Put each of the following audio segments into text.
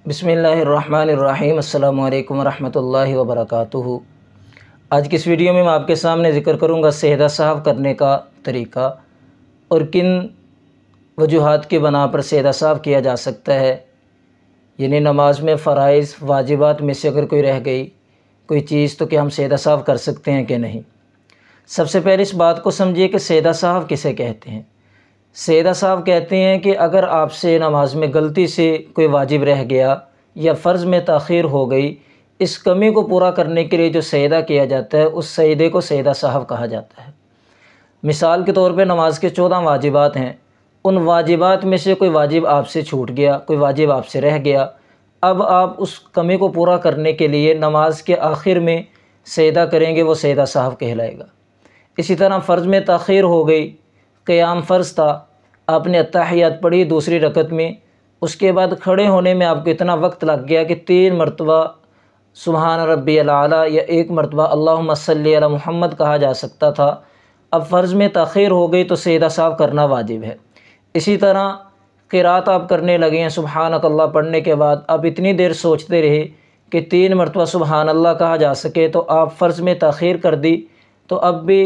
بسم اللہ الرحمن الرحیم۔ السلام علیکم ورحمۃ اللہ وبرکاتہ۔ آج کی اس ویڈیو میں آپ کے سامنے ذکر کروں گا سجدہ سہو کرنے کا طریقہ اور کن وجوہات کی بنا پر سجدہ سہو کیا جا سکتا ہے، یعنی نماز میں فرائض واجبات میں سے اگر کوئی رہ گئی کوئی چیز تو کیا ہم سجدہ سہو کر سکتے ہیں کہ نہیں۔ سب سے پہلے اس بات کو سمجھیے کہ سجدہ سہو کسے کہتے ہیں۔ سجدہ سہو کہتے ہیں کہ اگر آپ سے نماز میں غلطی سے کوئی واجب رہ گیا یا فرض میں تاخیر ہو گئی، اس کمی کو پورا کرنے کے لیے جو سجدہ کیا جاتا ہے اس سجدے کو سجدہ سہو کہا جاتا ہے۔ مثال کے طور پہ نماز کے 14 واجبات ہیں، ان واجبات میں سے کوئی واجب آپ سے چھوٹ گیا، کوئی واجب آپ سے رہ گیا، اب آپ اس کمی کو پورا کرنے کے لیے نماز کے آخر میں سجدہ کریں گے، وہ سجدہ سہو کہلائے گا۔ اسی طرح فرض میں تاخیر ہو گئی، قیام فرض تھا، آپ نے اتحیات پڑھی دوسری رکعت میں، اس کے بعد کھڑے ہونے میں آپ کو اتنا وقت لگ گیا کہ 3 مرتبہ سبحان ربی الاعلیٰ یا 1 مرتبہ اللہم صلی علی محمد کہا جا سکتا تھا، اب فرض میں تاخیر ہو گئی تو سجدہ سہو کرنا واجب ہے۔ اسی طرح قرات آپ کرنے لگے ہیں، سبحانک اللہ پڑھنے کے بعد آپ اتنی دیر سوچتے رہے کہ 3 مرتبہ سبحان اللہ کہا جا سکے تو آپ فرض میں تاخیر کر دی، تو اب بھی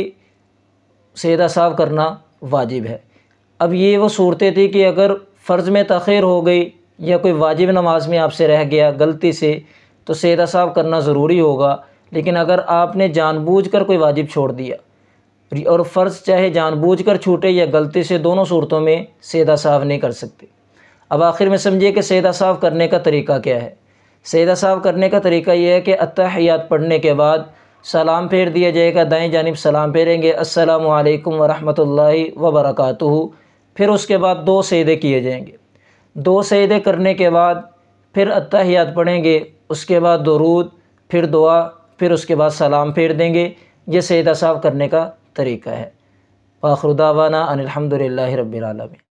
سجدہ سہو کرنا واجب ہے۔ اب یہ وہ صورتیں تھی کہ اگر فرض میں تاخیر ہو گئی یا کوئی واجب نماز میں آپ سے رہ گیا غلطی سے تو سجدہ سہو کرنا ضروری ہوگا، لیکن اگر آپ نے جان بوجھ کر کوئی واجب چھوڑ دیا اور فرض چاہے جان بوجھ کر چھوٹے یا غلطی سے، دونوں صورتوں میں سجدہ سہو نہیں کر سکتے۔ اب آخر میں سمجھیے کہ سجدہ سہو کرنے کا طریقہ کیا ہے۔ سجدہ سہو کرنے کا طریقہ یہ ہے کہ اتحیات پڑھنے کے بعد سلام پھیر دیا جائے گا، دائیں جانب سلام پھیریں گے، السلام علیکم ورحمۃ اللہ وبرکاتہ، پھر اس کے بعد 2 سجدے کیے جائیں گے۔ 2 سجدے کرنے کے بعد پھر اتحیات پڑھیں گے، اس کے بعد درود، پھر دعا، پھر اس کے بعد سلام پھیر دیں گے۔ یہ سجدہ سہو کرنے کا طریقہ ہے۔ وآخر دعوانا ان الحمد للہ رب العالمین۔